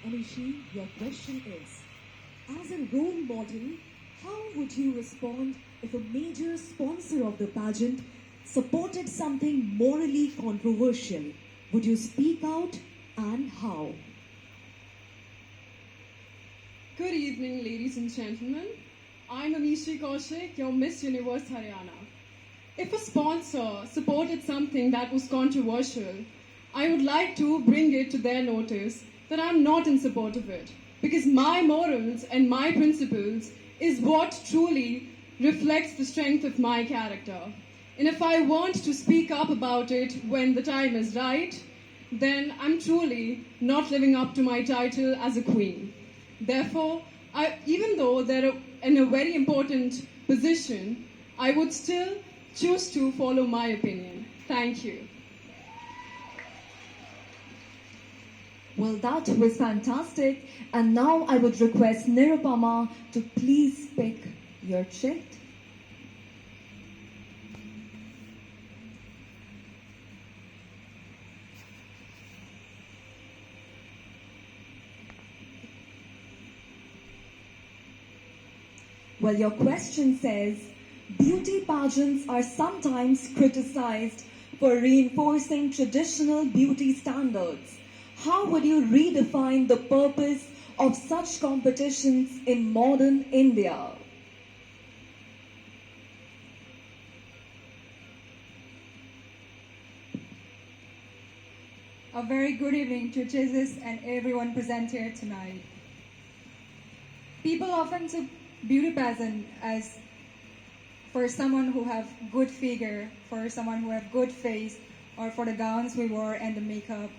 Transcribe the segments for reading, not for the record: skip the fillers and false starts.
Anishi, your question is, as a role model, how would you respond if a major sponsor of the pageant supported something morally controversial? Would you speak out, and how? Good evening, ladies and gentlemen. I'm Amishi Kaushik, your Miss Universe Haryana. If a sponsor supported something that was controversial, I would like to bring it to their notice that I'm not in support of it, because my morals and my principles is what truly reflects the strength of my character. And if I want to speak up about it when the time is right, then I'm truly not living up to my title as a queen. Therefore, even though they're in a very important position, I would still choose to follow my opinion. Thank you. Well, that was fantastic. And now I would request Nirupama to please pick your chit. Well, your question says, beauty pageants are sometimes criticized for reinforcing traditional beauty standards. How would you redefine the purpose of such competitions in modern India? A very good evening to Jesus and everyone present here tonight. People often took beauty pageant as for someone who have good figure, for someone who have good face, or for the gowns we wore and the makeup.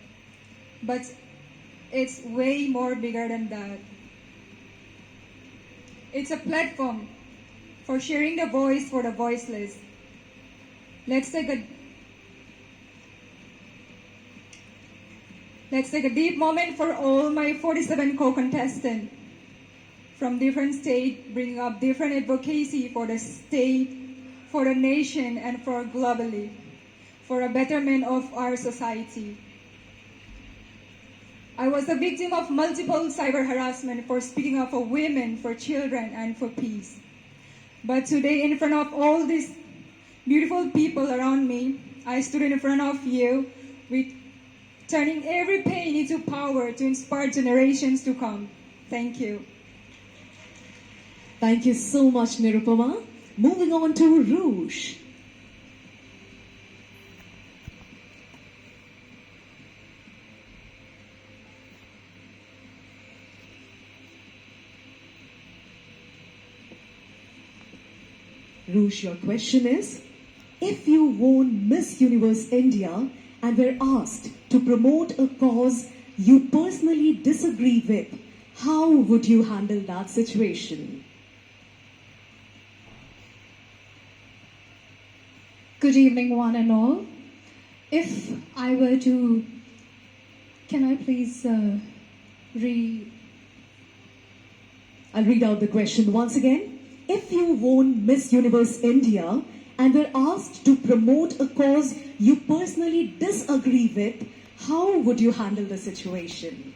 But it's way more bigger than that. It's a platform for sharing the voice for the voiceless. Let's take a deep moment for all my 47 co-contestants from different states, bringing up different advocacy for the state, for the nation, and for globally, for a betterment of our society. I was a victim of multiple cyber harassment for speaking up for women, for children, and for peace. But today, in front of all these beautiful people around me, I stood in front of you with turning every pain into power to inspire generations to come. Thank you. Thank you so much, Nirupama. Moving on to Rouge. Rouge, your question is, if you won Miss Universe India and were asked to promote a cause you personally disagree with, how would you handle that situation? Good evening, one and all. If I were to, can I please I'll read out the question once again. If you won Miss Universe India and were asked to promote a cause you personally disagree with, how would you handle the situation?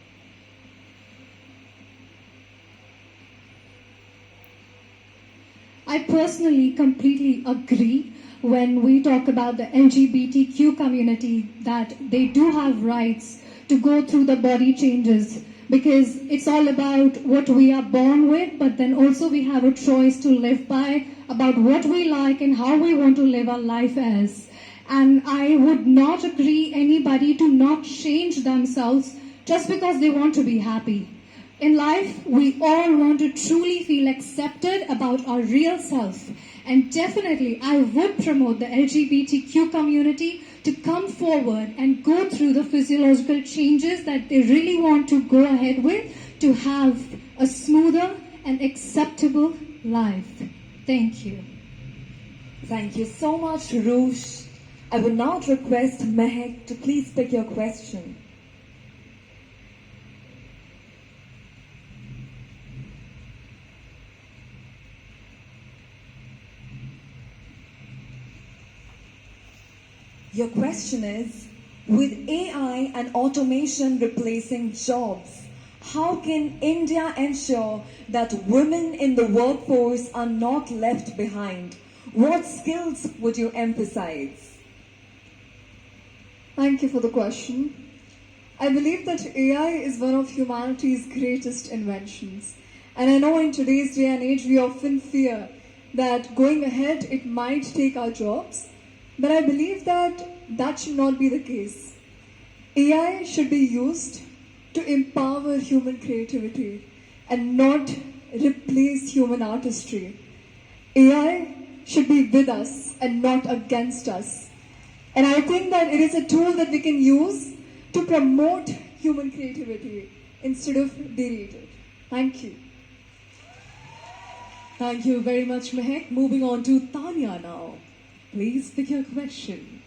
I personally completely agree when we talk about the LGBTQ community that they do have rights to go through the body changes, because it's all about what we are born with, but then also we have a choice to live by about what we like and how we want to live our life as. And I would not agree anybody to not change themselves just because they want to be happy. In life, we all want to truly feel accepted about our real self. And definitely, I would promote the LGBTQ community to come forward and go through the physiological changes that they really want to go ahead with to have a smoother and acceptable life. Thank you. Thank you so much, Rouge. I would now request Mehek to please pick your question. Your question is, with AI and automation replacing jobs, how can India ensure that women in the workforce are not left behind? What skills would you emphasize? Thank you for the question. I believe that AI is one of humanity's greatest inventions. And I know in today's day and age we often fear that going ahead it might take our jobs. But I believe that that should not be the case. AI should be used to empower human creativity and not replace human artistry. AI should be with us and not against us. And I think that it is a tool that we can use to promote human creativity instead of derate it. Thank you. Thank you very much, Mehek. Moving on to Tanya now. Please pick your question.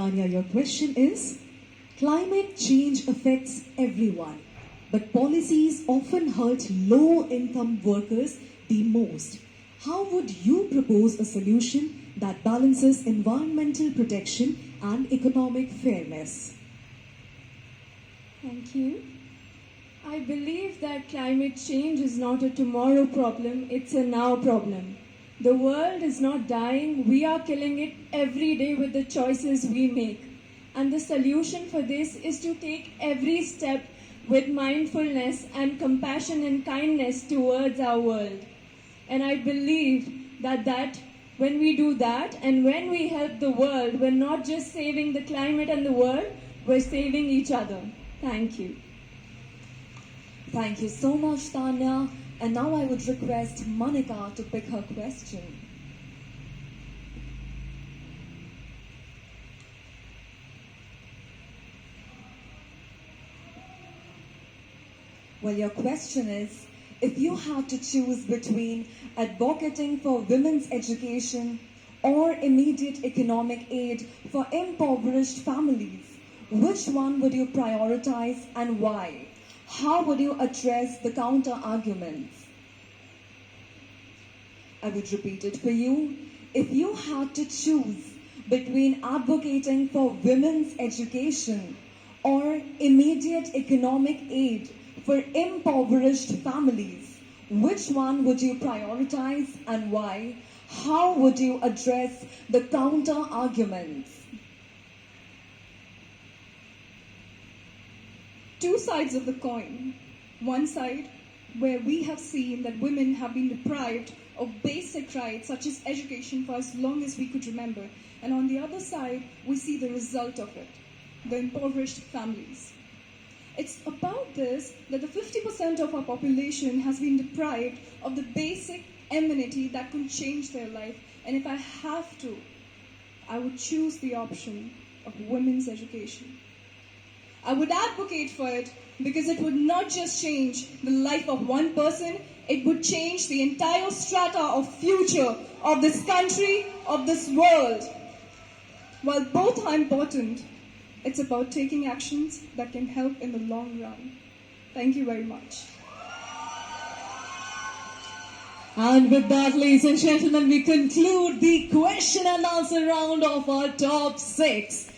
Tanya, your question is, climate change affects everyone, but policies often hurt low-income workers the most. How would you propose a solution that balances environmental protection and economic fairness? Thank you. I believe that climate change is not a tomorrow problem, it's a now problem. The world is not dying, we are killing it every day with the choices we make. And the solution for this is to take every step with mindfulness and compassion and kindness towards our world. And I believe that when we do that and when we help the world, we're not just saving the climate and the world, we're saving each other. Thank you. Thank you so much, Tanya. And now I would request Monica to pick her question. Well, your question is, if you had to choose between advocating for women's education or immediate economic aid for impoverished families, which one would you prioritize and why? How would you address the counter arguments? I would repeat it for you. If you had to choose between advocating for women's education or immediate economic aid for impoverished families, which one would you prioritize and why? How would you address the counter arguments? Two sides of the coin. One side, where we have seen that women have been deprived of basic rights such as education for as long as we could remember. And on the other side, we see the result of it, the impoverished families. It's about this that the 50% of our population has been deprived of the basic amenity that could change their life. And if I have to, I would choose the option of women's education. I would advocate for it because it would not just change the life of one person, it would change the entire strata of future of this country, of this world. While both are important, it's about taking actions that can help in the long run. Thank you very much. And with that, ladies and gentlemen, we conclude the question and answer round of our top 6.